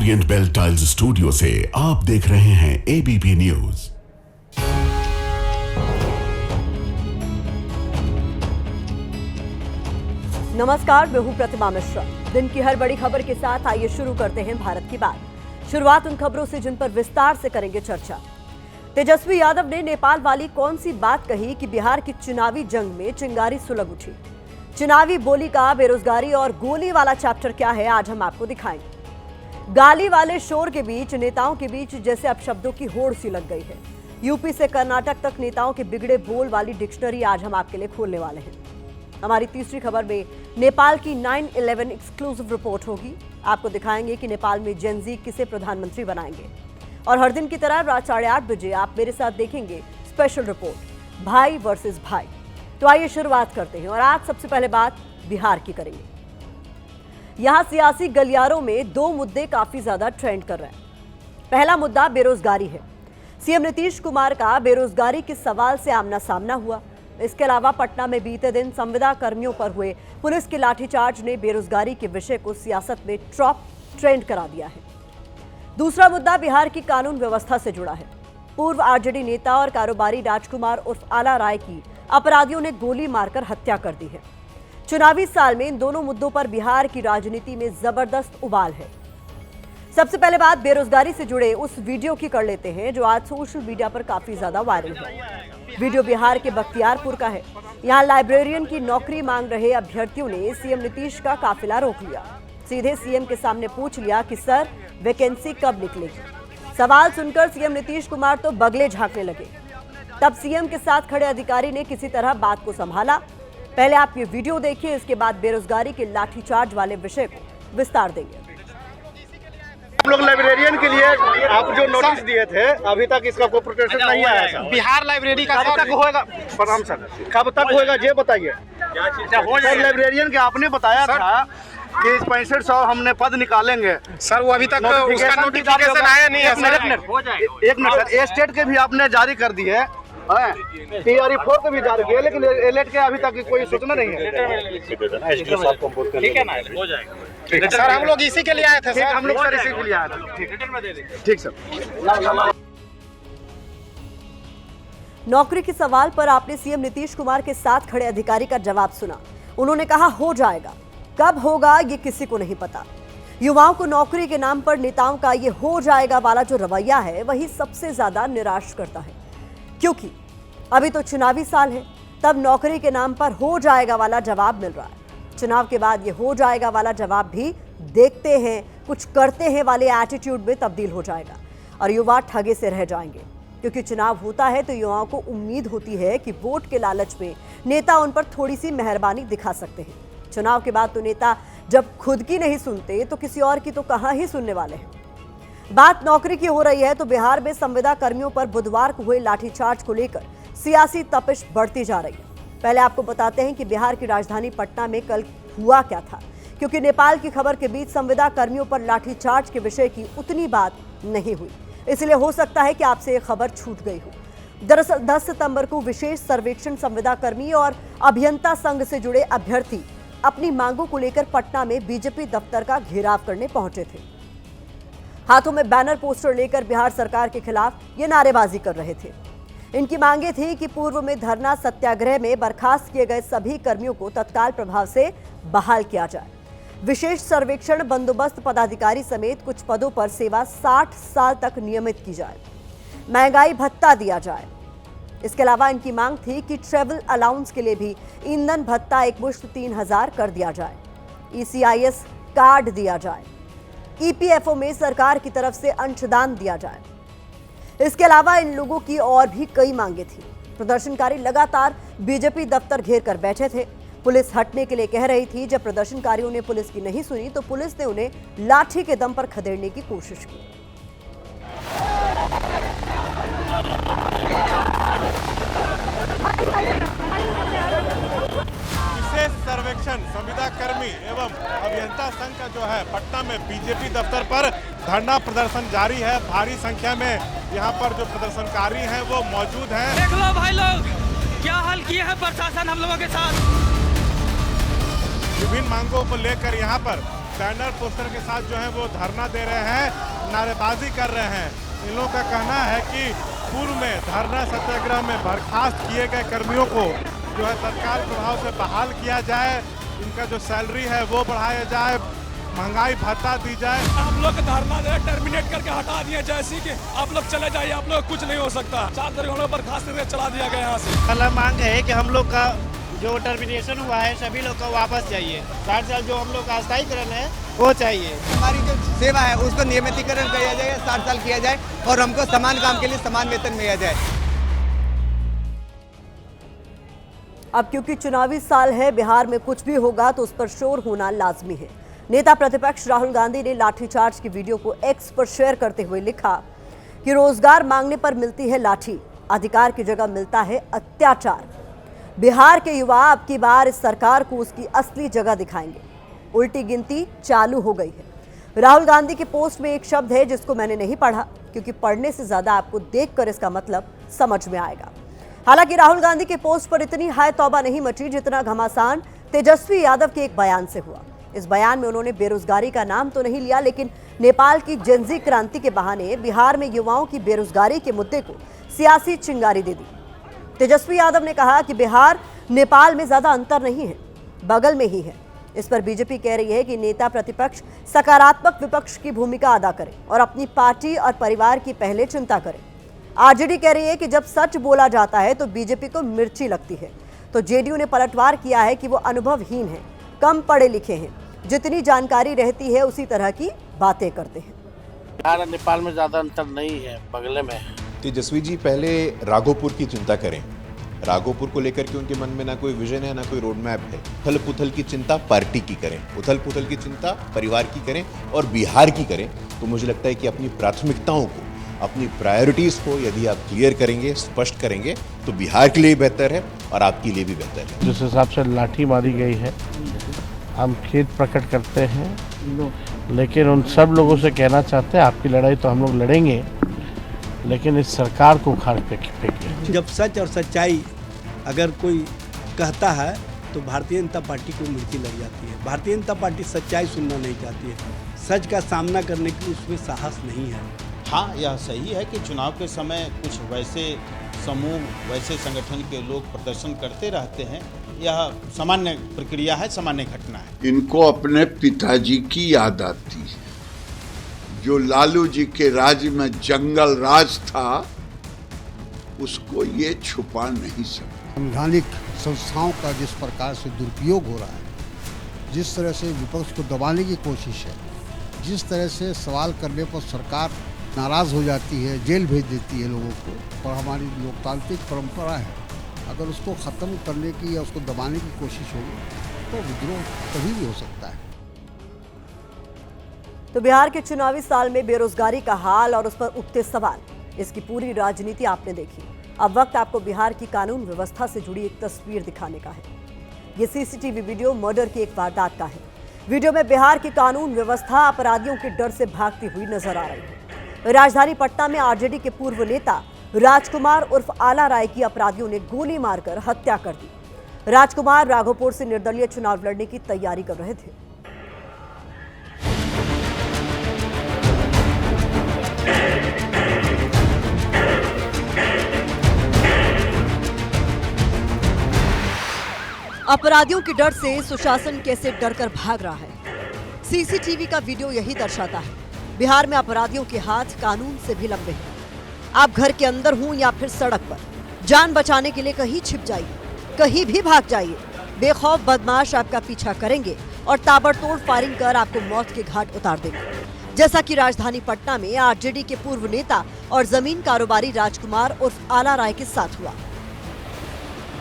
Orient bell tiles studio से आप देख रहे हैं एबीपी न्यूज। नमस्कार, मैं हूं प्रतिमा मिश्रा। दिन की हर बड़ी खबर के साथ आइए शुरू करते हैं भारत की बात। शुरुआत उन खबरों से जिन पर विस्तार से करेंगे चर्चा। तेजस्वी यादव ने नेपाल वाली कौन सी बात कही कि बिहार की चुनावी जंग में चिंगारी सुलग उठी। चुनावी बोली का बेरोजगारी और गोली वाला चैप्टर क्या है, आज हम आपको दिखाएंगे। गाली वाले शोर के बीच नेताओं के बीच जैसे अपशब्दों की होड़ सी लग गई है। यूपी से कर्नाटक तक नेताओं के बिगड़े बोल वाली डिक्शनरी आज हम आपके लिए खोलने वाले हैं। हमारी तीसरी खबर में नेपाल की 9/11 एक्सक्लूसिव रिपोर्ट होगी। आपको दिखाएंगे कि नेपाल में जेनजी किसे प्रधानमंत्री बनाएंगे। और हर दिन की तरह रात 8:30 बजे आप मेरे साथ देखेंगे स्पेशल रिपोर्ट भाई वर्सेस भाई। तो आइए शुरुआत करते हैं और आज सबसे पहले बात बिहार की करेंगे। यहां सियासी गलियारों में दो मुद्दे काफी ज्यादा ट्रेंड कर रहे हैं। पहला मुद्दा बेरोजगारी है। सीएम नीतीश कुमार का बेरोजगारी के सवाल से आमना सामना हुआ। इसके अलावा पटना में बीते दिन संविदा कर्मियों पर हुए पुलिस के लाठीचार्ज ने बेरोजगारी के विषय को सियासत में टॉप ट्रेंड करा दिया है। दूसरा मुद्दा बिहार की कानून व्यवस्था से जुड़ा है। पूर्व आरजेडी नेता और कारोबारी राजकुमार उर्फ आला राय की अपराधियों ने गोली मारकर हत्या कर दी है। चुनावी साल में इन दोनों मुद्दों पर बिहार की राजनीति में जबरदस्त उबाल है। सबसे पहले बात बेरोजगारी से जुड़े उस वीडियो की कर लेते हैं जो आज सोशल मीडिया पर काफी ज्यादा वायरल है। वीडियो बिहार के बख्तियारपुर का है। यहाँ लाइब्रेरियन की नौकरी मांग रहे अभ्यर्थियों ने सीएम नीतीश का काफिला रोक लिया। सीधे सीएम के सामने पूछ लिया कि सर वैकेंसी कब निकलेगी। सवाल सुनकर सीएम नीतीश कुमार तो बगले झांकने लगे। तब सीएम के साथ खड़े अधिकारी ने किसी तरह बात को संभाला। पहले आप ये वीडियो देखिए, इसके बाद बेरोजगारी के लाठीचार्ज वाले विषय को विस्तार देंगे। हम लोग लाइब्रेरियन के लिए आप जो नोटिस दिए थे, अभी तक इसका कोई प्रोटेक्शन नहीं आया सर। बिहार लाइब्रेरी का कब तक होएगा? प्रणाम सर, कब तक होएगा ये बताइए सर। लाइब्रेरियन के आपने बताया था कि 6500 हमने पद निकालेंगे सर, वो अभी तक उसका नोटिफिकेशन आया नहीं है सर। एक मिनट सर, स्टेट के भी आपने जारी कर दिए, TRE4 के भी जारी किए, लेकिन एलेट के अभी तक कोई सूचना नहीं है। ठीक है ना, हो जाएगा सर। हम लोग इसी के लिए आए थे सर। हम लोग सर इसी के लिए आए थे। ठीक सर। नौकरी के सवाल पर आपने सीएम नीतीश कुमार के साथ खड़े अधिकारी का जवाब सुना। उन्होंने कहा हो जाएगा, कब होगा ये किसी को नहीं पता। युवाओं को नौकरी के नाम पर नेताओं का ये हो जाएगा वाला जो रवैया है वही सबसे ज्यादा निराश करता है, क्योंकि अभी तो चुनावी साल है, तब नौकरी के नाम पर हो जाएगा वाला जवाब मिल रहा है। चुनाव के बाद ये हो जाएगा वाला जवाब भी देखते हैं कुछ करते हैं वाले एटीट्यूड में तब्दील हो जाएगा और युवा ठगे से रह जाएंगे। क्योंकि चुनाव होता है तो युवाओं को उम्मीद होती है कि वोट के लालच में नेता उन पर थोड़ी सी मेहरबानी दिखा सकते हैं। चुनाव के बाद तो नेता जब खुद की नहीं सुनते तो किसी और की तो कहां ही सुनने वाले हैं। बात नौकरी की हो रही है तो बिहार में संविदा कर्मियों पर बुधवार को हुए लाठीचार्ज को लेकर सियासी तपिश बढ़ती जा रही है। पहले आपको बताते हैं कि बिहार की राजधानी पटना में कल हुआ क्या था, क्योंकि नेपाल की खबर के बीच संविदा कर्मियों पर लाठीचार्ज के विषय की उतनी बात नहीं हुई, इसलिए हो सकता है कि आपसे ये खबर छूट गई हो। दरअसल 10 सितंबर को विशेष सर्वेक्षण संविदा कर्मी और अभियंता संघ से जुड़े अभ्यर्थी अपनी मांगों को लेकर पटना में बीजेपी दफ्तर का घेराव करने पहुंचे थे। हाथों में बैनर पोस्टर लेकर बिहार सरकार के खिलाफ ये नारेबाजी कर रहे थे। इनकी मांगे थी कि पूर्व में धरना सत्याग्रह में बर्खास्त किए गए सभी कर्मियों को तत्काल प्रभाव से बहाल किया जाए। विशेष सर्वेक्षण बंदोबस्त पदाधिकारी समेत कुछ पदों पर सेवा 60 साल तक नियमित की जाए। महंगाई भत्ता दिया जाए। इसके अलावा इनकी मांग थी कि ट्रेवल अलाउंस के लिए भी ईंधन भत्ता एकमुश्त 3000 कर दिया जाए। ECIS कार्ड दिया जाए। EPFO में सरकार की तरफ से अंशदान दिया जाए। इसके अलावा इन लोगों की और भी कई मांगे थी। प्रदर्शनकारी लगातार बीजेपी दफ्तर घेर कर बैठे थे। पुलिस हटने के लिए कह रही थी। जब प्रदर्शनकारियों ने पुलिस की नहीं सुनी तो पुलिस ने उन्हें लाठी के दम पर खदेड़ने की कोशिश की। विशेष सर्वेक्षण संविदा कर्मी एवं अभियंता संघ का जो है पटना में बीजेपी दफ्तर पर धरना प्रदर्शन जारी है। भारी संख्या में यहाँ पर जो प्रदर्शनकारी हैं वो मौजूद हैं। देख लो भाई लोग क्या हाल किया है प्रशासन हम लोगों के साथ। विभिन्न मांगों को लेकर यहाँ पर बैनर पोस्टर के साथ जो है वो धरना दे रहे हैं, नारेबाजी कर रहे हैं। इन लोगों का कहना है कि पूर्व में धरना सत्याग्रह में बर्खास्त किए गए कर्मियों को जो है तत्काल प्रभाव से बहाल किया जाए, इनका जो सैलरी है वो बढ़ाया जाए, महंगाई भत्ता दी जाए। आप लोग का धरना जो है टर्मिनेट करके हटा दिया जाए, सी कि आप लोग चले जाइए, आप लोग कुछ नहीं हो सकता। 4 तारीख हम लोग बर्खास्त करके चला दिया गया यहाँ से। पहला मांग है कि हम लोग का जो टर्मिनेशन हुआ है सभी लोग को वापस चाहिए। 60 साल जो हम लोग का अस्थायीकरण है वो चाहिए। हमारी जो सेवा है उसको नियमितीकरण किया जाए, 60 साल किया जाए और हमको समान काम के लिए समान वेतन मिला जाए। अब क्योंकि चुनावी साल है, बिहार में कुछ भी होगा तो उस पर शोर होना लाजमी है। नेता प्रतिपक्ष राहुल गांधी ने लाठीचार्ज की वीडियो को एक्स पर शेयर करते हुए लिखा कि रोजगार मांगने पर मिलती है लाठी, अधिकार की जगह मिलता है अत्याचार। बिहार के युवा अब की बार इस सरकार को उसकी असली जगह दिखाएंगे। उल्टी गिनती चालू हो गई है। राहुल गांधी के पोस्ट में एक शब्द है जिसको मैंने नहीं पढ़ा, क्योंकि पढ़ने से ज्यादा आपको देखकर इसका मतलब समझ में आएगा। हालांकि राहुल गांधी के पोस्ट पर इतनी हाय तौबा नहीं मची जितना घमासान तेजस्वी यादव के एक बयान से हुआ। इस बयान में उन्होंने बेरोजगारी का नाम तो नहीं लिया, लेकिन नेपाल की जेनजी क्रांति के बहाने बिहार में युवाओं की बेरोजगारी के मुद्दे को सियासी चिंगारी दे दी। तेजस्वी यादव ने कहा कि बिहार नेपाल में ज्यादा अंतर नहीं है, बगल में ही है। इस पर बीजेपी कह रही है कि नेता प्रतिपक्ष सकारात्मक विपक्ष की भूमिका अदा करें और अपनी पार्टी और परिवार की पहले चिंता करें। आरजेडी कह रही है कि जब सच बोला जाता है तो बीजेपी को मिर्ची लगती है। तो जेडीयू ने पलटवार किया है कि वो अनुभवहीन है, कम पढ़े लिखे हैं, जितनी जानकारी रहती है उसी तरह की बातें करते हैं। बिहार और नेपाल में ज्यादा अंतर नहीं है, बगले में है। तेजस्वी जी पहले राघोपुर की चिंता करें। राघोपुर को लेकर के उनके मन में ना कोई विजन है, ना कोई रोड मैप है। उथल पुथल की चिंता पार्टी की करें, उथल पुथल की चिंता परिवार की करें और बिहार की करें। तो मुझे लगता है कि अपनी प्राथमिकताओं को, अपनी प्रायोरिटीज को यदि आप क्लियर करेंगे, स्पष्ट करेंगे, तो बिहार के लिए बेहतर है और आपके लिए भी बेहतर है। जिस हिसाब से लाठी मारी गई है, हम खेद प्रकट करते हैं, लेकिन उन सब लोगों से कहना चाहते हैं आपकी लड़ाई तो हम लोग लड़ेंगे, लेकिन इस सरकार को उखाड़ फेंकिए। जब सच और सच्चाई अगर कोई कहता है तो भारतीय जनता पार्टी को मिर्ची लग जाती है। भारतीय जनता पार्टी सच्चाई सुनना नहीं चाहती है, सच का सामना करने की उसमें साहस नहीं है। हाँ, यह सही है कि चुनाव के समय कुछ वैसे समूह, वैसे संगठन के लोग प्रदर्शन करते रहते हैं। यह सामान्य प्रक्रिया है, सामान्य घटना है। इनको अपने पिताजी की याद आती है। जो लालू जी के राज्य में जंगल राज था, उसको ये छुपा नहीं सकता। संवैधानिक संस्थाओं का जिस प्रकार से दुरुपयोग हो रहा है, जिस तरह से विपक्ष को दबाने की कोशिश है, जिस तरह से सवाल करने पर सरकार नाराज हो जाती है, जेल भेज देती है लोगों को, और हमारी लोकतांत्रिक परंपरा है, अगर उसको ख़त्म करने की या उसको दबाने की कोशिश होगी तो विद्रोह कभी भी हो सकता है। तो बिहार के चुनावी साल में बेरोजगारी का हाल और उस पर उठते सवाल, इसकी पूरी राजनीति आपने देखी। अब वक्त आपको बिहार की कानून व्यवस्था से जुड़ी एक तस्वीर दिखाने का है। ये सीसीटीवी वीडियो मर्डर की एक वारदात का है। वीडियो में बिहार की कानून व्यवस्था अपराधियों के डर से भागती हुई नजर आ रही है। राजधानी पटना में आरजेडी के पूर्व नेता राजकुमार उर्फ आला राय की अपराधियों ने गोली मारकर हत्या कर दी। राजकुमार राघोपुर से निर्दलीय चुनाव लड़ने की तैयारी कर रहे थे। अपराधियों के डर से सुशासन कैसे डरकर भाग रहा है, सीसीटीवी का वीडियो यही दर्शाता है। बिहार में अपराधियों के हाथ कानून से भी लंबे हैं। आप घर के अंदर हों या फिर सड़क पर, जान बचाने के लिए कहीं छिप जाइए, कहीं भी भाग जाइए। बेखौफ बदमाश आपका पीछा करेंगे और ताबड़तोड़ फायरिंग कर आपको मौत के घाट उतार देंगे, जैसा कि राजधानी पटना में आरजेडी के पूर्व नेता और जमीन कारोबारी राजकुमार उर्फ आला राय के साथ हुआ।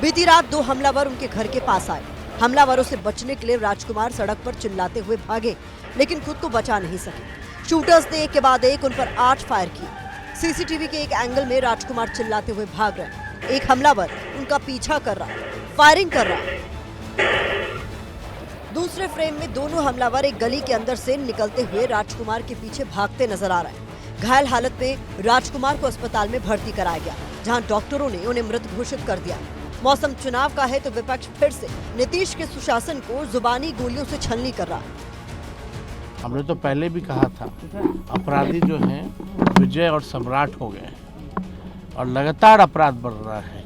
बीती रात 2 हमलावर उनके घर के पास आए। हमलावरों से बचने के लिए राजकुमार सड़क पर चिल्लाते हुए भागे, लेकिन खुद को बचा नहीं सके। शूटर्स ने एक के बाद एक उन पर 8 फायर किए। सीसीटीवी के एक एंगल में राजकुमार चिल्लाते हुए भाग रहे, एक हमलावर उनका पीछा कर रहा, फायरिंग कर रहा। दूसरे फ्रेम में दोनों हमलावर एक गली के अंदर से निकलते हुए राजकुमार के पीछे भागते नजर आ रहे हैं। घायल हालत में राजकुमार को अस्पताल में भर्ती कराया गया, जहां डॉक्टरों ने उन्हें मृत घोषित कर दिया। मौसम चुनाव का है तो विपक्ष फिर से नीतीश के सुशासन को जुबानी गोलियों से छलनी कर रहा है। हमने तो पहले भी कहा था, अपराधी जो हैं विजय और सम्राट हो गए हैं और लगातार अपराध बढ़ रहा है।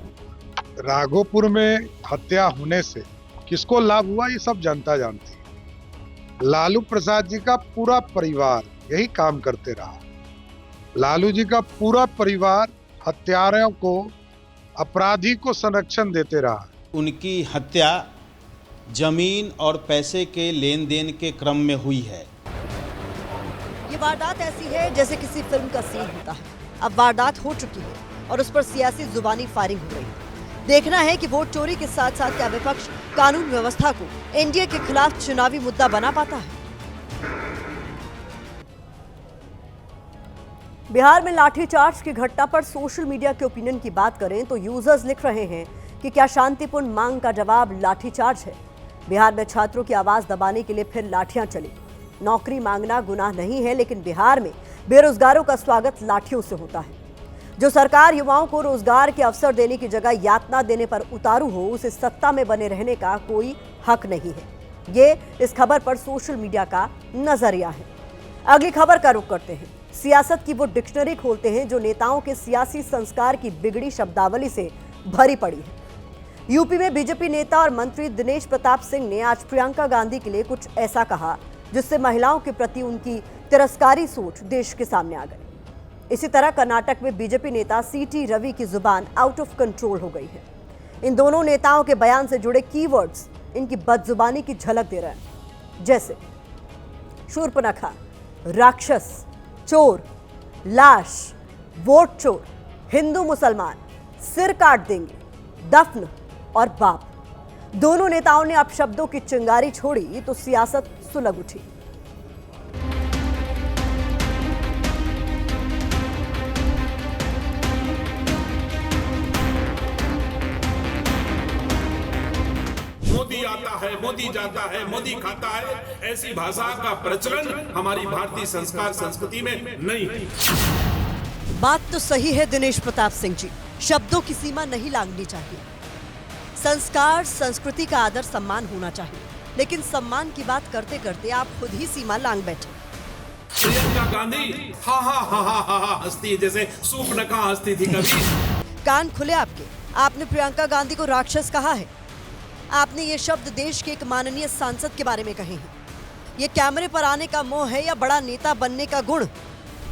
राघोपुर में हत्या होने से किसको लाभ हुआ ये सब जनता जानती है। लालू प्रसाद जी का पूरा परिवार यही काम करते रहा। लालू जी का पूरा परिवार हत्यारों को, अपराधी को संरक्षण देते रहा। उनकी हत्या जमीन और पैसे के लेन देन के क्रम में हुई है। ये वारदात ऐसी है जैसे किसी फिल्म का सीन होता है। अब वारदात हो चुकी है और उस पर सियासी जुबानी फायरिंग हो रही है। देखना है कि वोट चोरी के साथ साथ क्या विपक्ष कानून व्यवस्था को एनडीए के खिलाफ चुनावी मुद्दा बना पाता है। बिहार में लाठीचार्ज की घटना पर सोशल मीडिया के ओपिनियन की बात करें तो यूजर्स लिख रहे हैं कि क्या शांतिपूर्ण मांग का जवाब लाठीचार्ज है। बिहार में छात्रों की आवाज दबाने के लिए फिर लाठियां चली। नौकरी मांगना गुनाह नहीं है, लेकिन बिहार में बेरोजगारों का स्वागत लाठियों से होता है। जो सरकार युवाओं को रोजगार के अवसर देने की जगह यातना देने पर उतारू हो, उसे सत्ता में बने रहने का कोई हक नहीं है। ये इस खबर पर सोशल मीडिया का नजरिया है। अगली खबर का रुख करते हैं। सियासत की वो डिक्शनरी खोलते हैं जो नेताओं के सियासी संस्कार की बिगड़ी शब्दावली से भरी पड़ी है। यूपी में बीजेपी नेता और मंत्री दिनेश प्रताप सिंह ने आज प्रियंका गांधी के लिए कुछ ऐसा कहा जिससे महिलाओं के प्रति उनकी तिरस्कारी सोच देश के सामने आ गई। इसी तरह कर्नाटक में बीजेपी नेता सीटी रवि की जुबान आउट ऑफ कंट्रोल हो गई है। इन दोनों नेताओं के बयान से जुड़े कीवर्ड्स इनकी बदजुबानी की झलक दे रहे हैं, जैसे शूर्पणखा, राक्षस, चोर, लाश, वोट चोर, हिंदू मुसलमान, सिर काट देंगे, दफन और बाप। दोनों नेताओं ने अपशब्दों की चिंगारी छोड़ी तो सियासत सुलग उठी। मोदी आता है, मोदी जाता है, मोदी खाता है, ऐसी भाषा का प्रचलन हमारी भारतीय संस्कार संस्कृति में नहीं है। बात तो सही है दिनेश प्रताप सिंह जी, शब्दों की सीमा नहीं लांघनी चाहिए। संस्कार संस्कृति का आदर सम्मान होना चाहिए, लेकिन सम्मान की बात करते करते आप खुद ही सीमा लांघ बैठे। प्रियंका गांधी हा हा हा हा हा हा हंसती जैसे शूर्पणखा हंसती थी कभी। कान खुले आपके, आपने प्रियंका गांधी को राक्षस कहा है। आपने ये शब्द देश के एक माननीय सांसद के बारे में कहे हैं। ये कैमरे पर आने का मोह है या बड़ा नेता बनने का गुण,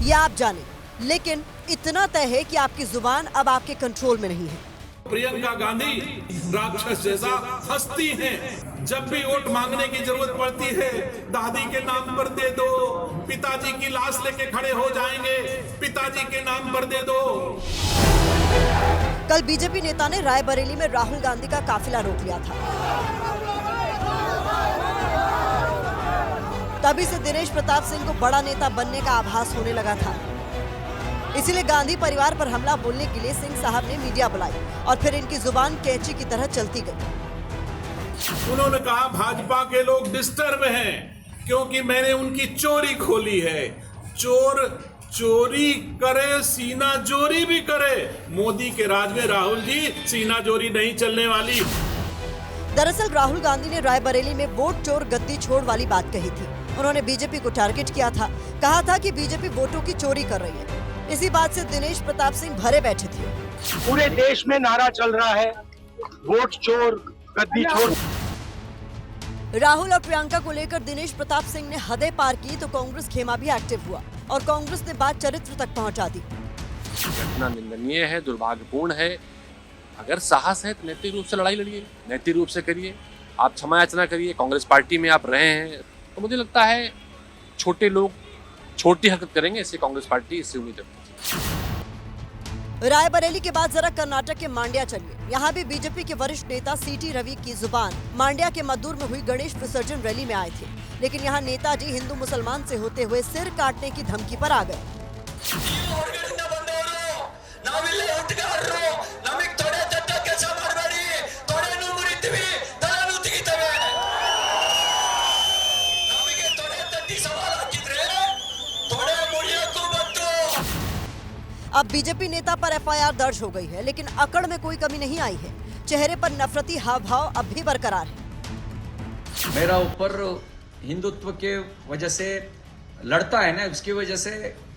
ये आप जाने, लेकिन इतना तय है कि आपकी जुबान अब आपके कंट्रोल में नहीं है। प्रियंका गांधी राक्षस जैसा हंसती हैं। जब भी वोट मांगने की जरूरत पड़ती है, दादी के नाम पर दे दो, पिताजी की लाश लेके खड़े हो जाएंगे, पिताजी के नाम पर दे दो। कल बीजेपी नेता ने रायबरेली में राहुल गांधी का काफिला रोक लिया था। तभी से दिनेश प्रताप सिंह को बड़ा नेता बनने का आभास होने लगा था। इसीलिए गांधी परिवार पर हमला बोलने के लिए सिंह साहब ने मीडिया बुलाई और फिर इनकी जुबान कैंची की तरह चलती गई। उन्होंने कहा भाजपा के लोग डिस्टर्ब हैं क्योंकि मैंने उनकी चोरी खोली है। चोर चोरी करे, सीना जोरी भी करे। मोदी के राज में राहुल जी सीना जोरी नहीं चलने वाली। दरअसल राहुल गांधी ने रायबरेली में वोट चोर गद्दी छोड़ वाली बात कही थी। उन्होंने बीजेपी को टारगेट किया था, कहा था कि बीजेपी वोटों की चोरी कर रही है। इसी बात से दिनेश प्रताप सिंह भरे बैठे थे। पूरे देश में नारा चल रहा है, वोट चोर गद्दी छोड़। राहुल और प्रियंका को लेकर दिनेश प्रताप सिंह ने हदें पार की तो कांग्रेस खेमा भी एक्टिव हुआ और कांग्रेस ने बात चरित्र तक पहुंचा दी। घटना निंदनीय है, दुर्भाग्यपूर्ण है। अगर साहस है तो नैतिक रूप से लड़ाई लड़िए, नैतिक रूप से करिए। आप क्षमा याचना करिए। कांग्रेस पार्टी में आप रहे हैं तो मुझे लगता है छोटे लोग छोटी हरकत करेंगे, इससे कांग्रेस पार्टी इससे उम्मीद है। रायबरेली के बाद जरा कर्नाटक के मांड्या चलिए। यहाँ भी बीजेपी के वरिष्ठ नेता सीटी रवि की जुबान मांड्या के मद्दूर में हुई गणेश विसर्जन रैली में आए थे, लेकिन यहाँ नेताजी हिंदू मुसलमान से होते हुए सिर काटने की धमकी पर आ गए। अब बीजेपी नेता पर एफआईआर दर्ज हो गई है, लेकिन अकड़ में कोई कमी नहीं आई है। चेहरे पर नफरती हाव भाव अब भी बरकरार है। मेरा ऊपर हिंदुत्व के वजह से लड़ता है ना, उसकी वजह से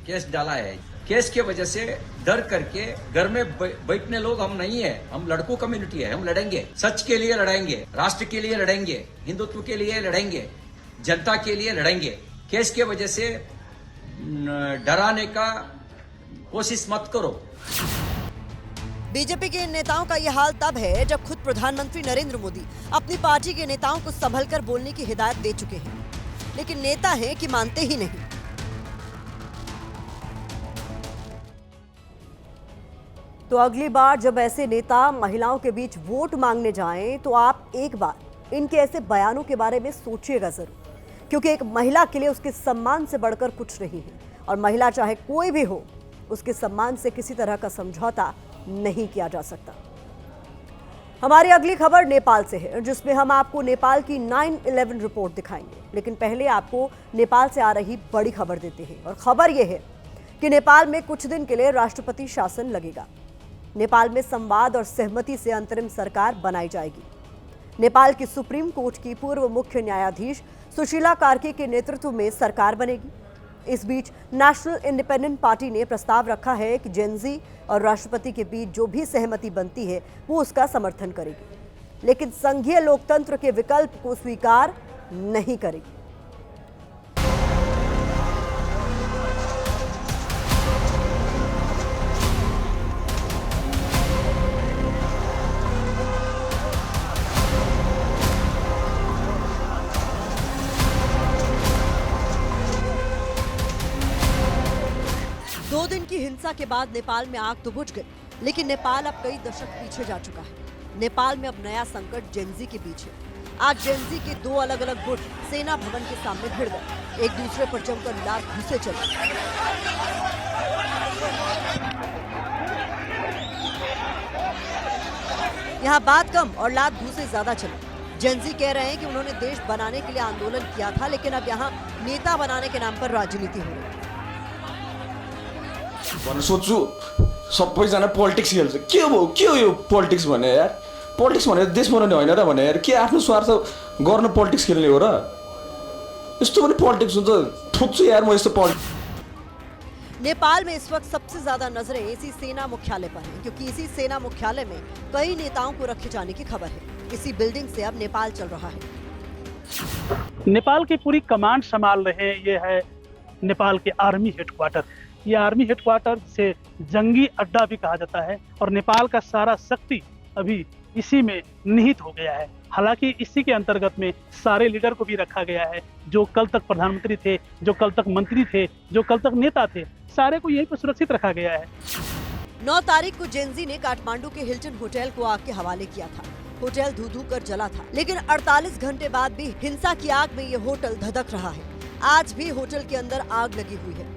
केस डाला है। केस के वजह से डर करके घर में बैठने लोग हम नहीं है, हम लड़कों कम्युनिटी है, हम लड़ेंगे, सच के लिए लड़ेंगे, राष्ट्र के लिए लड़ेंगे, हिंदुत्व के लिए लड़ेंगे, जनता के लिए लड़ेंगे। केस के वजह से डराने का कोशिश मत करो। बीजेपी के इन नेताओं का यह हाल तब है जब खुद प्रधानमंत्री नरेंद्र मोदी अपनी पार्टी के नेताओं को संभलकर बोलने की हिदायत दे चुके हैं, लेकिन नेता हैं कि मानते ही नहीं। तो अगली बार जब ऐसे नेता महिलाओं के बीच वोट मांगने जाएं तो आप एक बार इनके ऐसे बयानों के बारे में सोचिएगा जरूर, क्योंकि एक महिला के लिए उसके सम्मान से बढ़कर कुछ नहीं है, और महिला चाहे कोई भी हो, उसके सम्मान से किसी तरह का समझौता नहीं किया जा सकता। हमारी अगली खबर नेपाल से है, जिसमें हम आपको नेपाल की 9/11 रिपोर्ट दिखाएंगे, लेकिन पहले आपको नेपाल से आ रही बड़ी खबर देते हैं। और खबर यह है कि नेपाल में कुछ दिन के लिए राष्ट्रपति शासन लगेगा। नेपाल में संवाद और सहमति से अंतरिम सरकार बनाई जाएगी। नेपाल की सुप्रीम कोर्ट की पूर्व मुख्य न्यायाधीश सुशीला कार्की के नेतृत्व में सरकार बनेगी। इस बीच नेशनल इंडिपेंडेंट पार्टी ने प्रस्ताव रखा है कि जेनजी और राष्ट्रपति के बीच जो भी सहमति बनती है वो उसका समर्थन करेगी, लेकिन संघीय लोकतंत्र के विकल्प को स्वीकार नहीं करेगी। दिन की हिंसा के बाद नेपाल में आग तो बुझ गई, लेकिन नेपाल अब कई दशक पीछे जा चुका है। नेपाल में अब नया संकट जेनजी के बीच है। आज जेनजी के दो अलग अलग गुट सेना भवन के सामने भिड़ गए, एक दूसरे पर जमकर लात घूंसे चले। यहाँ बात कम और लात घूंसे ज्यादा चले। जेनजी कह रहे हैं कि उन्होंने देश बनाने के लिए आंदोलन किया था, लेकिन अब यहाँ नेता बनाने के नाम पर राजनीति हो रही है। सोच्छु सबैजना पोलिटिक्स खेल्छ, के हो यो पोलिटिक्स भने यार, पोलिटिक्स भनेर देश बनाउने होइन र भने यार, के आफ्नो स्वार्थ गर्न पोलिटिक्स खेल्ने हो र? यस्तो पनि पोलिटिक्स हुन्छ? ठोक्छु यार म यस्तो पोलिटिक्स। नेपाल में इस वक्त सबसे ज्यादा नजरें इसी सेना मुख्यालय पर हैं, क्योंकि इसी सेना मुख्यालय में कई नेताओं को रखे जाने की खबर है। इसी बिल्डिंग से अब नेपाल चल रहा है। नेपाल की पूरी कमांड संभाल रहे हैं, ये है नेपाल के आर्मी हेडक्वार्टर। ये आर्मी हेडक्वार्टर से जंगी अड्डा भी कहा जाता है, और नेपाल का सारा शक्ति अभी इसी में निहित हो गया है। हालांकि इसी के अंतर्गत में सारे लीडर को भी रखा गया है, जो कल तक प्रधानमंत्री थे, जो कल तक मंत्री थे, जो कल तक नेता थे, सारे को यहीं पर सुरक्षित रखा गया है। 9 तारीख को जेनजी ने काठमांडू के हिल्टन होटल को आग के हवाले किया था। होटल धू-धू कर जला था, लेकिन 48 घंटे बाद भी हिंसा की आग में ये होटल धधक रहा है। आज भी होटल के अंदर आग लगी हुई है।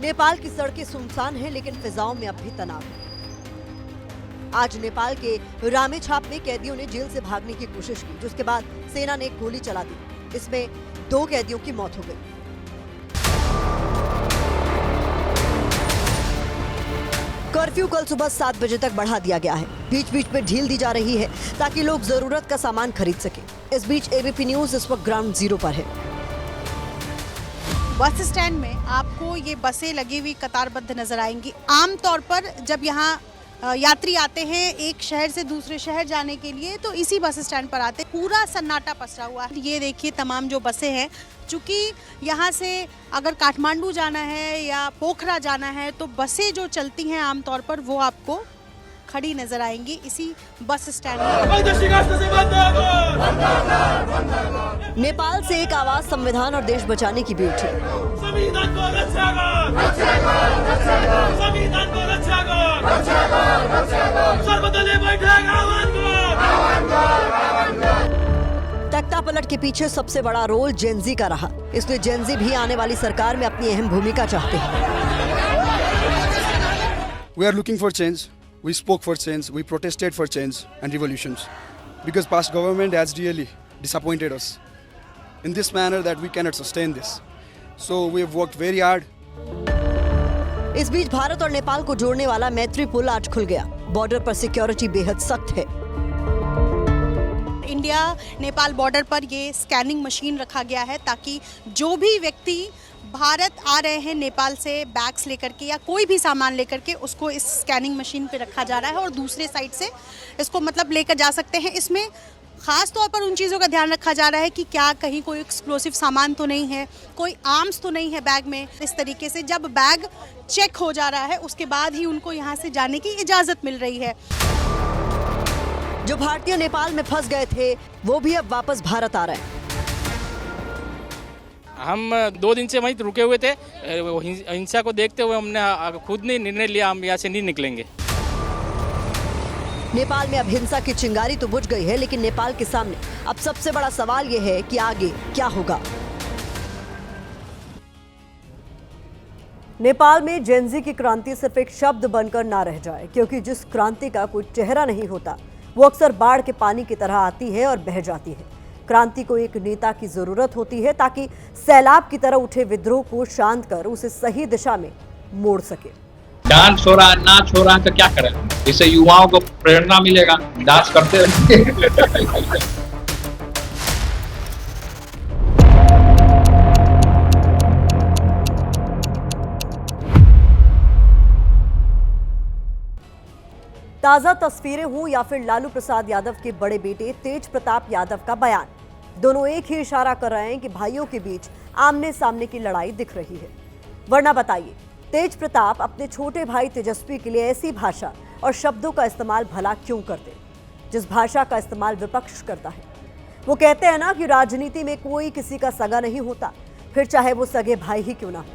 नेपाल की सड़कें सुनसान हैं, लेकिन फिजाओं में अब भी तनाव है। आज नेपाल के रामेछाप में कैदियों ने जेल से भागने की कोशिश की, जिसके बाद सेना ने गोली चला दी। इसमें 2 कैदियों की मौत हो गई। कर्फ्यू कल सुबह 7 बजे तक बढ़ा दिया गया है। बीच बीच में ढील दी जा रही है ताकि लोग जरूरत का सामान खरीद सके। इस बीच एबीपी न्यूज इस वक्त ग्राउंड जीरो पर है। बस स्टैंड में आपको ये बसें लगी हुई कतारबद्ध नजर आएंगी। आमतौर पर जब यहाँ यात्री आते हैं एक शहर से दूसरे शहर जाने के लिए, तो इसी बस स्टैंड पर आते हैं। पूरा सन्नाटा पसरा हुआ है। ये देखिए तमाम जो बसें हैं, चूँकि यहाँ से अगर काठमांडू जाना है या पोखरा जाना है तो बसें जो चलती हैं आमतौर पर वो आपको खड़ी नजर आएंगी इसी बस स्टैंड में। नेपाल से एक आवाज संविधान और देश बचाने की भी उठी। तख्ता पलट के पीछे सबसे बड़ा रोल जेनजी का रहा, इसलिए जेनजी भी आने वाली सरकार में अपनी अहम भूमिका चाहते हैं। We are looking for change. We spoke for change. We protested for change and revolutions, because past government has really disappointed us in this manner that we cannot sustain this. So we have worked very hard. इस बीच भारत और नेपाल को जोड़ने वाला मैत्री पुल आज खुल गया। Border पर सिक्योरिटी बेहद सख्त है। इंडिया नेपाल बॉर्डर पर ये स्कैनिंग मशीन रखा गया है ताकि जो भी व्यक्ति भारत आ रहे हैं नेपाल से बैग्स लेकर के या कोई भी सामान लेकर के उसको इस स्कैनिंग मशीन पे रखा जा रहा है और दूसरे साइड से इसको मतलब लेकर जा सकते हैं। इसमें ख़ास तौर पर उन चीज़ों का ध्यान रखा जा रहा है कि क्या कहीं कोई एक्सप्लोसिव सामान तो नहीं है, कोई आर्म्स तो नहीं है बैग में। इस तरीके से जब बैग चेक हो जा रहा है उसके बाद ही उनको यहाँ से जाने की इजाज़त मिल रही है। जो भारतीय नेपाल में फंस गए थे वो भी अब वापस भारत आ रहे हैं। हम 2 दिन से वहीं रुके हुए थे, हिंसा को देखते हुए हमने खुद ने निर्णय लिया हम यहाँ से नहीं निकलेंगे। नेपाल में अब हिंसा की चिंगारी तो बुझ गई है, लेकिन नेपाल के सामने अब सबसे बड़ा सवाल यह है कि आगे क्या होगा। नेपाल में जेनजी की क्रांति सिर्फ एक शब्द बनकर ना रह जाए, क्योंकि जिस क्रांति का कोई चेहरा नहीं होता वो अक्सर बाढ़ के पानी की तरह आती है और बह जाती है। क्रांति को एक नेता की जरूरत होती है ताकि सैलाब की तरह उठे विद्रोह को शांत कर उसे सही दिशा में मोड़ सके। डांस हो रहा है, नाच हो रहा है, तो क्या करें? इससे युवाओं को प्रेरणा मिलेगा, डांस करते रहेंगे। ताजा तस्वीरें हों या फिर लालू प्रसाद यादव के बड़े बेटे तेज प्रताप यादव का बयान, दोनों एक ही इशारा कर रहे हैं कि भाइयों के बीच आमने सामने की लड़ाई दिख रही है। वरना बताइए, तेज प्रताप अपने छोटे भाई तेजस्वी के लिए ऐसी भाषा और शब्दों का इस्तेमाल भला क्यों करते, जिस भाषा का इस्तेमाल विपक्ष करता है। वो कहते हैं ना कि राजनीति में कोई किसी का सगा नहीं होता, फिर चाहे वो सगे भाई ही क्यों ना हो।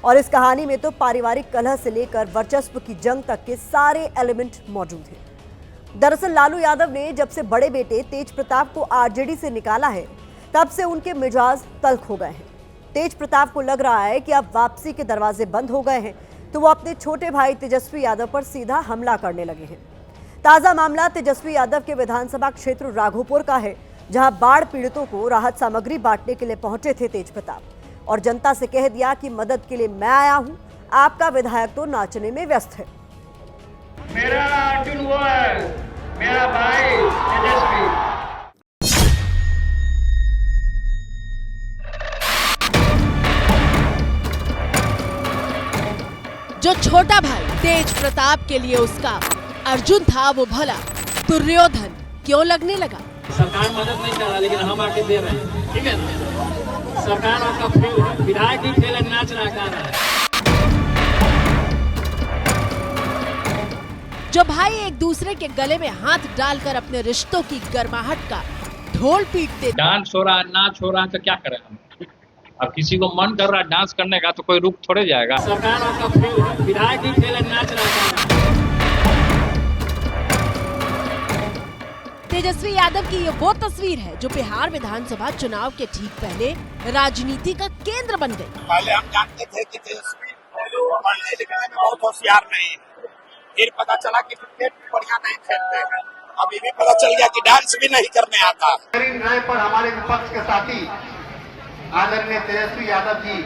और इस कहानी में तो पारिवारिक कलह से लेकर वर्चस्व की जंग तक के सारे एलिमेंट मौजूद हैं। दरअसल लालू यादव ने जब से बड़े बेटे तेज प्रताप को आरजेडी से निकाला है, तब से उनके मिजाज तल्ख हो गए हैं। तेज प्रताप को लग रहा है कि अब वापसी के दरवाजे बंद हो गए हैं, तो वो अपने छोटे भाई तेजस्वी यादव पर सीधा हमला करने लगे हैं। ताजा मामला तेजस्वी यादव के विधानसभा क्षेत्र राघोपुर का है, जहां बाढ़ पीड़ितों को राहत सामग्री बांटने के लिए पहुंचे थे तेज प्रताप और जनता से कह दिया कि मदद के लिए मैं आया हूं, आपका विधायक तो नाचने में व्यस्त है। मेरा अर्जुन वो है, मेरा भाई तेजस्वी। जो छोटा भाई तेज प्रताप के लिए उसका अर्जुन था, वो भला दुर्योधन क्यों लगने लगा? सरकार मदद नहीं कर रहा, लेकिन हम आके दे रहे हैं, ठीक है? सरकार आपका फेल है, विधायक भी फेल है, नाच रहा है। जो भाई एक दूसरे के गले में हाथ डालकर अपने रिश्तों की गर्माहट का ढोल पीटते। डांस हो रहा है, नाच हो रहा है, तो क्या करें हम? अब किसी को मन कर रहा है डांस करने का, तो कोई रुक थोड़े जाएगा। सरकार आपका फेल है, विधायक भी फेल है, नाच रहा है। तेजस्वी यादव की ये वो तस्वीर है जो बिहार विधानसभा चुनाव के ठीक पहले राजनीति का केंद्र बन गई। पहले हम जानते थे कि तेजस्वी पढ़ने लिखने में बहुत होशियार नहीं, फिर पता चला कि क्रिकेट बढ़िया नहीं खेलते हैं, अभी भी पता चल गया कि डांस भी नहीं करने आता। राय पर हमारे विपक्ष के साथी आदरणीय तेजस्वी यादव जी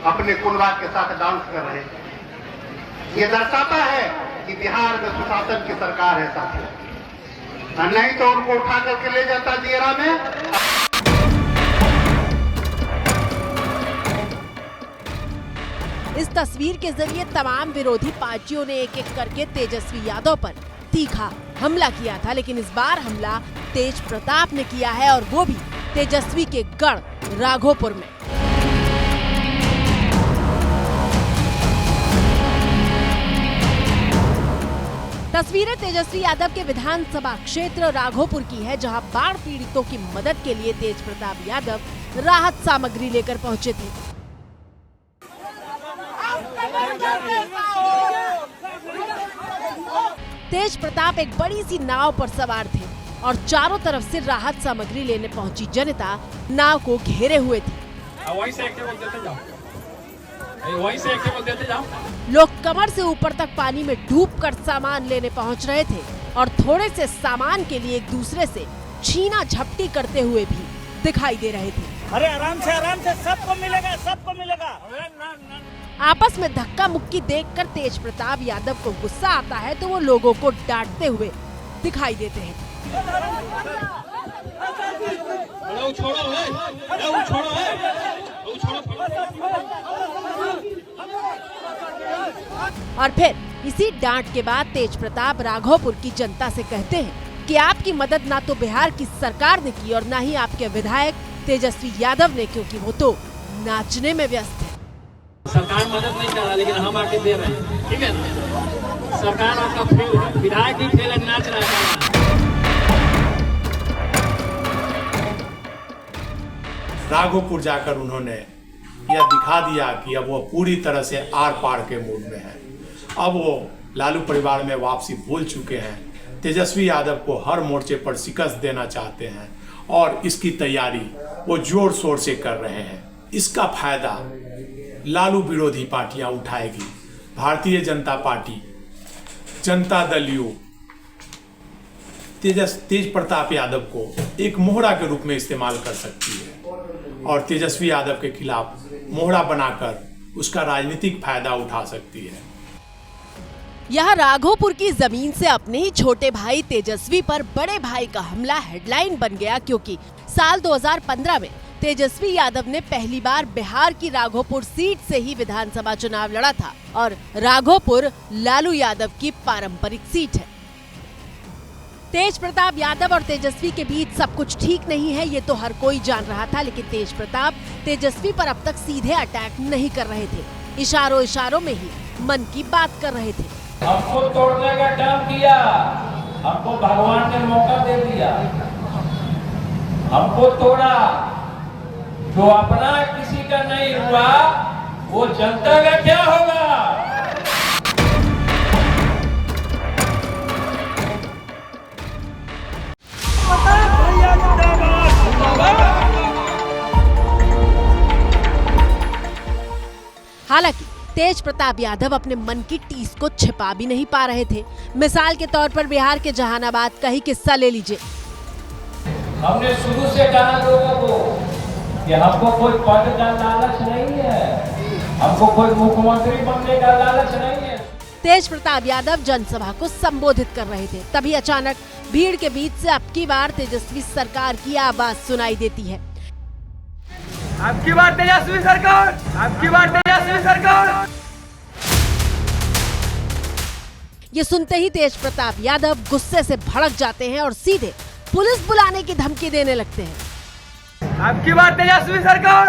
अपने कुलवाग के साथ डांस कर रहे हैं। ये दर्शाता है कि बिहार में सुशासन की सरकार है साथियों, नहीं तो उनको उठा करके ले जाता दियरा में। इस तस्वीर के जरिए तमाम विरोधी पार्टियों ने एक एक करके तेजस्वी यादव पर तीखा हमला किया था, लेकिन इस बार हमला तेज प्रताप ने किया है और वो भी तेजस्वी के गढ़ राघोपुर में। तस्वीरें तेजस्वी यादव के विधानसभा क्षेत्र राघोपुर की है, जहां बाढ़ पीड़ितों की मदद के लिए तेज प्रताप यादव राहत सामग्री लेकर पहुंचे थे। तेज प्रताप एक बड़ी सी नाव पर सवार थे और चारों तरफ से राहत सामग्री लेने पहुंची जनता नाव को घेरे हुए थी। वहीं से देते जाओ। लोग कमर से ऊपर तक पानी में डूबकर सामान लेने पहुंच रहे थे और थोड़े से सामान के लिए एक दूसरे से छीना झपटी करते हुए भी दिखाई दे रहे थे। अरे आराम से सबको मिलेगा, सबको मिलेगा। आपस में धक्का मुक्की देखकर तेज प्रताप यादव को गुस्सा आता है तो वो लोगों को डांटते हुए दिखाई देते हैं। और फिर इसी डांट के बाद तेज प्रताप राघोपुर की जनता से कहते हैं कि आपकी मदद ना तो बिहार की सरकार ने की और ना ही आपके विधायक तेजस्वी यादव ने, क्योंकि वो तो नाचने में व्यस्त है। सरकार मदद नहीं कर रहा, लेकिन हम आके दे रहे हैं, ठीक है ना? सरकार आपका फेल है, विधायक भी फेल है, नाच रहा है। राघोपुर जाकर उन्होंने यह दिखा दिया कि अब वो पूरी तरह से आर पार के मूड में है। अब वो लालू परिवार में वापसी भूल चुके हैं। तेजस्वी यादव को हर मोर्चे पर शिकस्त देना चाहते हैं और इसकी तैयारी वो जोर शोर से कर रहे हैं। इसका फायदा लालू विरोधी पार्टियां उठाएगी। भारतीय जनता पार्टी, जनता दल यू तेज प्रताप यादव को एक मोहरा के रूप में इस्तेमाल कर सकती है और तेजस्वी यादव के खिलाफ मोहरा बनाकर उसका राजनीतिक फायदा उठा सकती है। यहाँ राघोपुर की जमीन से अपने ही छोटे भाई तेजस्वी पर बड़े भाई का हमला हेडलाइन बन गया, क्योंकि साल 2015 में तेजस्वी यादव ने पहली बार बिहार की राघोपुर सीट से ही विधानसभा चुनाव लड़ा था और राघोपुर लालू यादव की पारंपरिक सीट है। तेज प्रताप यादव और तेजस्वी के बीच सब कुछ ठीक नहीं है, ये तो हर कोई जान रहा था, लेकिन तेज प्रताप तेजस्वी पर अब तक सीधे अटैक नहीं कर रहे थे, इशारों इशारों में ही मन की बात कर रहे थे। हमको तोड़ने का काम किया, हमको भगवान ने मौका दे दिया, हमको तोड़ा। जो अपना किसी का नहीं हुआ वो जनता का क्या होगा? हालांकि तेज प्रताप यादव अपने मन की टीस को छिपा भी नहीं पा रहे थे। मिसाल के तौर पर बिहार के जहानाबाद का ही किस्सा ले लीजिए। हमने शुरू से कहा लोगों को कि हमको कोई पद का लालच नहीं है, हमको कोई मुख्यमंत्री बनने का लालच नहीं है। तेज प्रताप यादव जनसभा को संबोधित कर रहे थे, तभी अचानक भीड़ के बीच से अब की बार तेजस्वी सरकार की आवाज सुनाई देती है। आपकी बार तेजस्वी सरकार, आपकी बार तेजस्वी सरकार। ये सुनते ही तेज प्रताप यादव गुस्से से भड़क जाते हैं और सीधे पुलिस बुलाने की धमकी देने लगते हैं। आपकी बार तेजस्वी सरकार।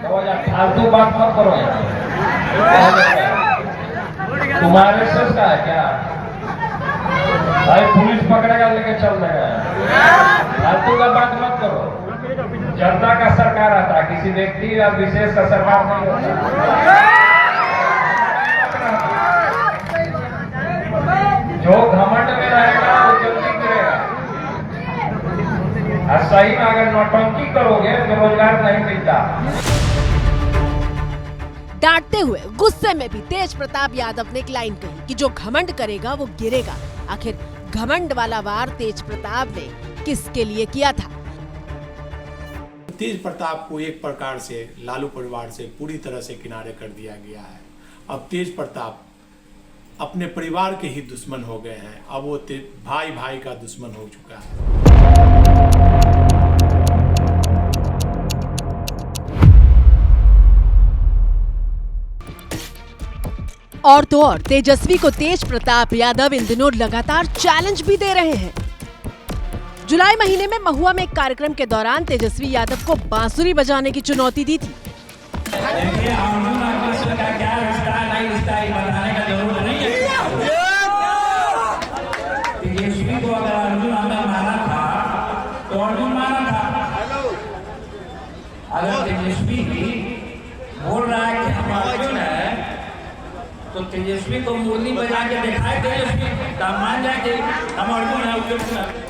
और फालतू बात मत करो, तुम्हारे से है क्या भाई? पुलिस पकड़ेगा लेके चल देगा, फालतू का बात मत करो। जनता का सरकार आता है, किसी व्यक्ति या विशेष का सरकार नहीं होता। जो घमंड में रहेगा वो जल्दी गिरेगा, और सही में अगर नौटंकी करोगे तो रोजगार नहीं मिलता। डांटते हुए गुस्से में भी तेज प्रताप यादव ने एक लाइन कही कि जो घमंड करेगा वो गिरेगा। आखिर घमंड वाला वार तेज प्रताप ने किसके लिए किया था? तेज प्रताप को एक प्रकार से लालू परिवार से पूरी तरह से किनारे कर दिया गया है। अब तेज प्रताप अपने परिवार के ही दुश्मन हो गए हैं। अब वो भाई भाई का दुश्मन हो चुका है। और तो और तेजस्वी को तेज प्रताप यादव इन दिनों लगातार चैलेंज भी दे रहे हैं। जुलाई महीने में महुआ में एक कार्यक्रम के दौरान तेजस्वी यादव को बांसुरी बजाने की चुनौती दी थी। अगर तेजस्वी बोल रहा है कि हम अर्जुन है, तो तेजस्वी को मुरली बजा के दिखाए, तेजस्वी मान जाए कि हम अर्जुन है।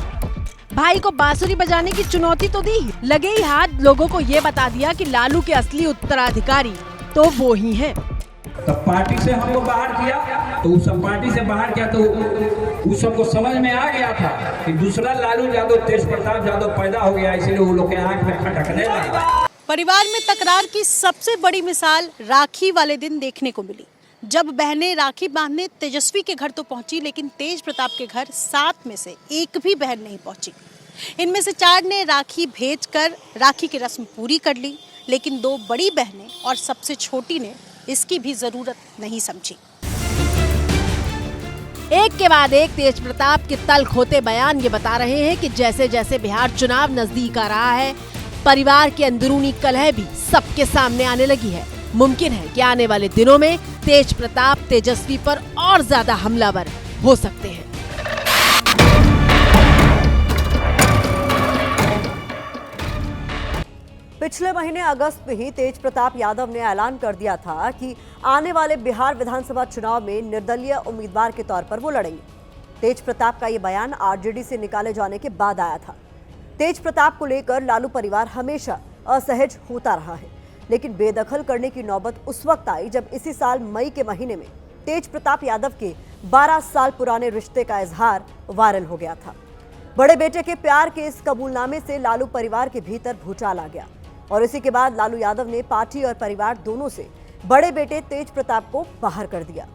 भाई को बांसुरी बजाने की चुनौती तो दी, लगे ही हाथ लोगों को ये बता दिया कि लालू के असली उत्तराधिकारी तो वो ही हैं। तो पार्टी से हमको बाहर किया, तो उस पार्टी से बाहर किया तो उस सबको समझ में आ गया था कि दूसरा लालू यादव तेज प्रताप यादव पैदा हो गया, इसलिए वो लोग के आंख में खटकने लगा। परिवार में तकरार की सबसे बड़ी मिसाल राखी वाले दिन देखने को मिली। जब बहनें राखी बांधने तेजस्वी के घर तो पहुंची, लेकिन तेज प्रताप के घर 7 में से एक भी बहन नहीं पहुंची। इनमें से 4 ने राखी भेजकर राखी की रस्म पूरी कर ली, लेकिन 2 बड़ी बहनें और सबसे छोटी ने इसकी भी जरूरत नहीं समझी। एक के बाद एक तेज प्रताप के तल्ख होते बयान ये बता रहे हैं कि जैसे जैसे बिहार चुनाव नजदीक आ रहा है, परिवार की अंदरूनी कलह भी सबके सामने आने लगी है। मुमकिन है कि आने वाले दिनों में तेज प्रताप तेजस्वी पर और ज्यादा हमलावर हो सकते हैं। पिछले महीने अगस्त में ही तेज प्रताप यादव ने ऐलान कर दिया था कि आने वाले बिहार विधानसभा चुनाव में निर्दलीय उम्मीदवार के तौर पर वो लड़ेंगे। तेज प्रताप का ये बयान आरजेडी से निकाले जाने के बाद आया था। तेज प्रताप को लेकर लालू परिवार हमेशा असहज होता रहा है, लेकिन बेदखल करने की नौबत उस वक्त आई जब इसी साल मई के महीने में तेज प्रताप यादव के 12 साल पुराने रिश्ते का इजहार वायरल हो गया था। बड़े बेटे के प्यार के इस कबूलनामे से लालू परिवार के भीतर भूचाल आ गया और इसी के बाद लालू यादव ने पार्टी और परिवार दोनों से बड़े बेटे तेज प्रताप को बाहर कर दिया।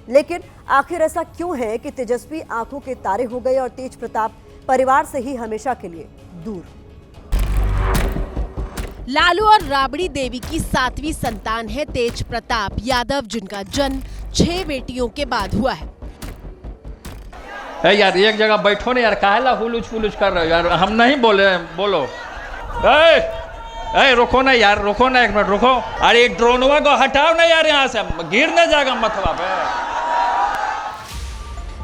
लेकिन आखिर ऐसा क्यों है कि तेजस्वी आंखों के तारे हो गए और तेज प्रताप परिवार से ही हमेशा के लिए दूर? लालू और राबड़ी देवी की 7वीं संतान है तेज प्रताप यादव, जिनका जन्म 6 बेटियों के बाद हुआ है। यार एक जगह बैठो ना यार, काहेला हुलूच फुलूच कर रहे हो यार, हम नहीं बोले, बोलो। रुको ना यार, रुको ना, 1 मिनट रुको। अरे ड्रोनवा को हटाओ ना यार, यहाँ से गिर ना जाएगा मथवा पे।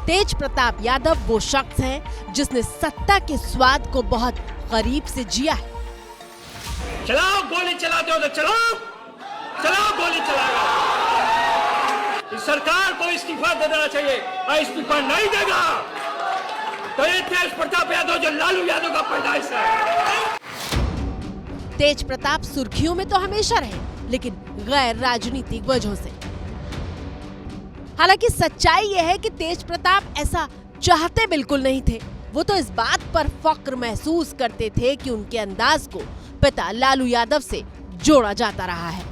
तेज प्रताप यादव वो शख्स है जिसने सत्ता के स्वाद को बहुत करीब से जिया है। चलाओ गोली चलाते हो तो चलाओ, चलाओ गोली चलाओ। इस सरकार को इस्तीफा दे देना चाहिए और इस्तीफा नहीं देगा तो ये तेज प्रताप यादव जो लालू यादव का पैदाइश है। तेज प्रताप सुर्खियों में तो हमेशा रहे, लेकिन गैर राजनीतिक वजहों से। हालांकि सच्चाई यह है कि तेज प्रताप ऐसा चाहते बिल्कुल नहीं थे। वो तो इस बात पर फक्र महसूस करते थे कि उनके अंदाज को पिता लालू यादव से जोड़ा जाता रहा है।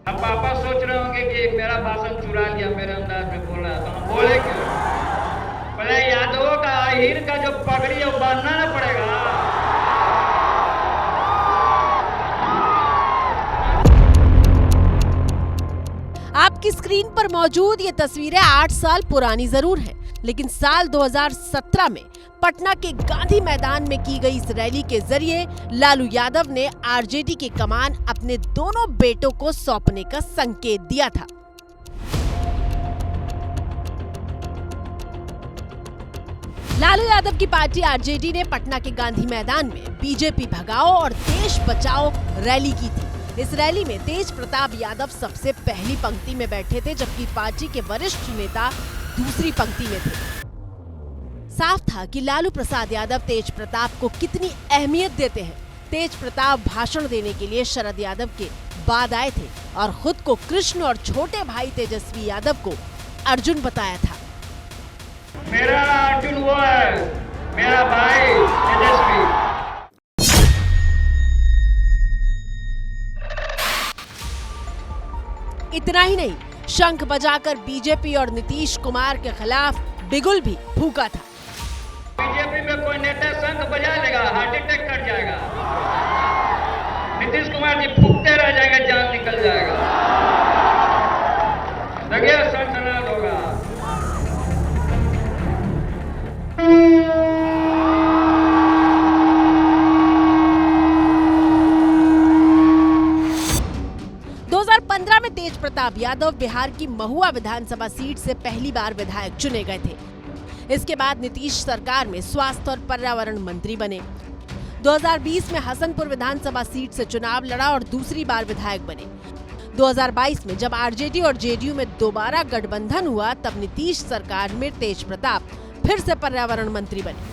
अब पापा सोच रहे होंगे कि मेरा भाषण चुरा लिया, मेरे अंदाज में बोल रहा, तो हम बोले क्यों? पहले यादवों का अहीर का जो पगड़ी है वो बांधना ना पड़ेगा। आपकी स्क्रीन पर मौजूद ये तस्वीरें 8 साल पुरानी जरूर हैं, लेकिन साल 2017 में पटना के गांधी मैदान में की गई इस रैली के जरिए लालू यादव ने आरजेडी की कमान अपने दोनों बेटों को सौंपने का संकेत दिया था। लालू यादव की पार्टी आरजेडी ने पटना के गांधी मैदान में बीजेपी भगाओ और देश बचाओ रैली की थी। इस रैली में तेज प्रताप यादव सबसे पहली पंक्ति में बैठे थे, जबकि पार्टी के वरिष्ठ नेता दूसरी पंक्ति में थे। साफ था कि लालू प्रसाद यादव तेज प्रताप को कितनी अहमियत देते हैं। तेज प्रताप भाषण देने के लिए शरद यादव के बाद आए थे और खुद को कृष्ण और छोटे भाई तेजस्वी यादव को अर्जुन बताया था। मेरा अर्जुन वो है, मेरा भाई तेजस्वी। इतना ही नहीं, शंख बजाकर बीजेपी और नीतीश कुमार के खिलाफ बिगुल भी फूका था। बीजेपी में कोई नेता शंख बजा लेगा, हार्ट अटैक कर जाएगा। नीतीश कुमार जी फूकते रह जाएंगे, जान निकल जाएगा, लगे सनसनाहट होगा। 2015 में तेज प्रताप यादव बिहार की महुआ विधानसभा सीट से पहली बार विधायक चुने गए थे। इसके बाद नीतीश सरकार में स्वास्थ्य और पर्यावरण मंत्री बने। 2020 में हसनपुर विधानसभा सीट से चुनाव लड़ा और दूसरी बार विधायक बने। 2022 में जब आरजेडी और जेडीयू में दोबारा गठबंधन हुआ, तब नीतीश सरकार में तेज प्रताप फिर से पर्यावरण मंत्री बने।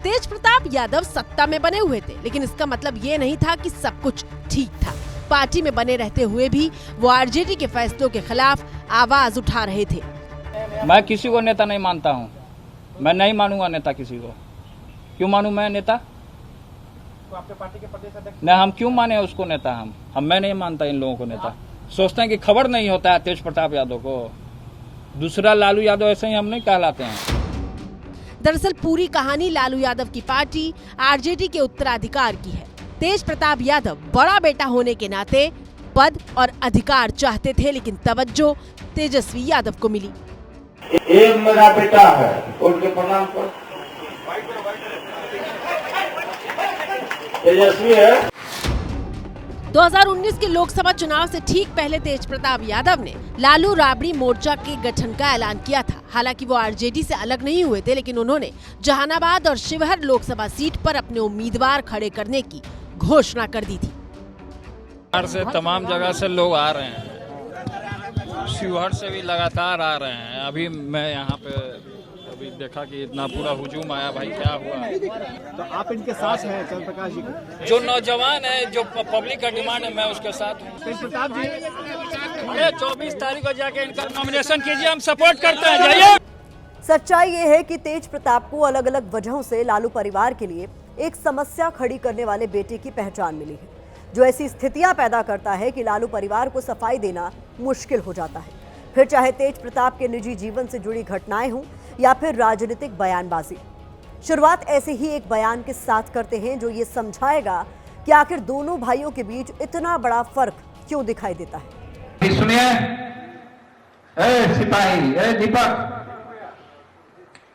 तेज प्रताप यादव सत्ता में बने हुए थे, लेकिन इसका मतलब ये नहीं था कि सब कुछ ठीक था। पार्टी में बने रहते हुए भी वो आरजेडी के फैसलों के खिलाफ आवाज उठा रहे थे। मैं किसी को नेता नहीं मानता हूँ, मैं नहीं मानूंगा नेता किसी को। क्यों मानूं मैं नेता? को आपके पार्टी के प्रदेश अध्यक्ष? न हम क्यों माने उसको नेता? मैं नहीं मानता इन लोगों को नेता। सोचते हैं कि खबर नहीं होता है तेज प्रताप यादव को। दूसरा लालू यादव ऐसे ही हम नहीं कहलाते हैं। दरअसल पूरी कहानी लालू यादव की पार्टी आरजेडी के उत्तराधिकार की है। तेज प्रताप यादव बड़ा बेटा होने के नाते पद और अधिकार चाहते थे, लेकिन तवज्जो तेजस्वी यादव को मिली। एक मेरा बेटा है, उनके प्रणाम पर तेजस्वी है। 2019 के लोकसभा चुनाव से ठीक पहले तेज प्रताप यादव ने लालू राबड़ी मोर्चा के गठन का ऐलान किया था। हालांकि वो आरजेडी से अलग नहीं हुए थे, लेकिन उन्होंने जहानाबाद और शिवहर लोकसभा सीट पर अपने उम्मीदवार खड़े करने की घोषणा कर दी थी। से तमाम जगह से लोग आ रहे हैं, शिवहर से भी लगातार आ रहे हैं। अभी मैं यहाँ पे अभी देखा कि इतना पूरा हुजूम आया, भाई क्या हुआ? तो आप इनके साथ हैं चंद्र प्रकाश जी? जो नौजवान है, जो पब्लिक का डिमांड है, मैं उसके साथ हूँ। तेज प्रताप जी, अरे 24 तारीख को जाके इनका नॉमिनेशन कीजिए, हम सपोर्ट करते हैं। जाइए। सच्चाई ये है कि तेज प्रताप को अलग अलग वजहों से लालू परिवार के लिए एक समस्या खड़ी करने वाले बेटे की पहचान मिली है, जो ऐसी स्थितियां पैदा करता है कि लालू परिवार को सफाई देना मुश्किल हो जाता है। फिर चाहे तेज प्रताप के निजी जीवन से जुड़ी घटनाएं हों या फिर राजनीतिक बयानबाजी। शुरुआत ऐसे ही एक बयान के साथ करते हैं जो ये समझाएगा कि आखिर दोनों भाइयों के बीच इतना बड़ा फर्क क्यों दिखाई देता है। सुनिए, सिपाही, दीपक,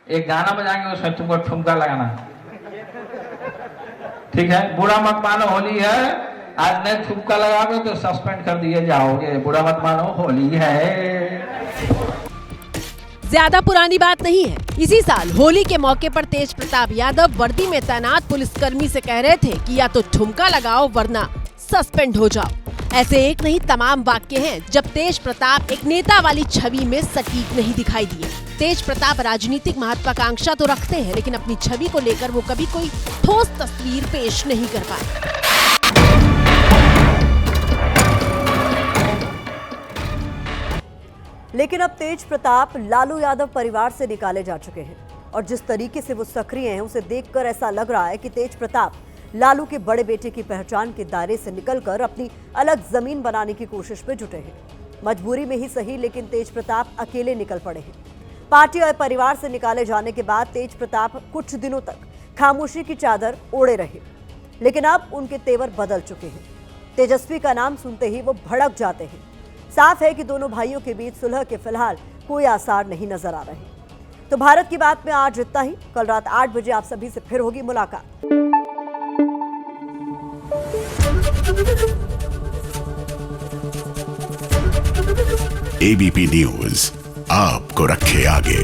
एक गाना बजाएंगे, उसमें तुमको ठुमका लगाना, ठीक है? बुरा मत मानो, होली है, आज नहीं ठुमका लगाओगे तो सस्पेंड कर दिए जाओगे। बुरा मत मानो, होली है। ज्यादा पुरानी बात नहीं है। इसी साल होली के मौके पर तेज प्रताप यादव वर्दी में तैनात पुलिसकर्मी से कह रहे थे कि या तो ठुमका लगाओ वरना सस्पेंड हो जाओ। ऐसे एक नहीं तमाम वाक्य हैं जब तेज प्रताप एक नेता वाली छवि में सटीक नहीं दिखाई दिए। तेज प्रताप राजनीतिक महत्वाकांक्षा तो रखते हैं, लेकिन अपनी छवि को लेकर वो कभी कोई ठोस तस्वीर पेश नहीं कर पाए। लेकिन अब तेज प्रताप लालू यादव परिवार से निकाले जा चुके हैं और जिस तरीके से वो सक्रिय हैं उसे देखकर ऐसा लग रहा है कि तेज प्रताप लालू के बड़े बेटे की पहचान के दायरे से निकलकर अपनी अलग जमीन बनाने की कोशिश में जुटे हैं। मजबूरी में ही सही, लेकिन तेज प्रताप अकेले निकल पड़े हैं। पार्टी और परिवार से निकाले जाने के बाद तेज प्रताप कुछ दिनों तक खामोशी की चादर ओढ़े रहे, लेकिन अब उनके तेवर बदल चुके हैं। तेजस्वी का नाम सुनते ही वो भड़क जाते हैं। साफ है कि दोनों भाइयों के बीच सुलह के फिलहाल कोई आसार नहीं नजर आ रहे। तो भारत की बात में आज इतना ही। कल रात 8 बजे आप सभी से फिर होगी मुलाकात। एबीपी न्यूज आपको रखे आगे।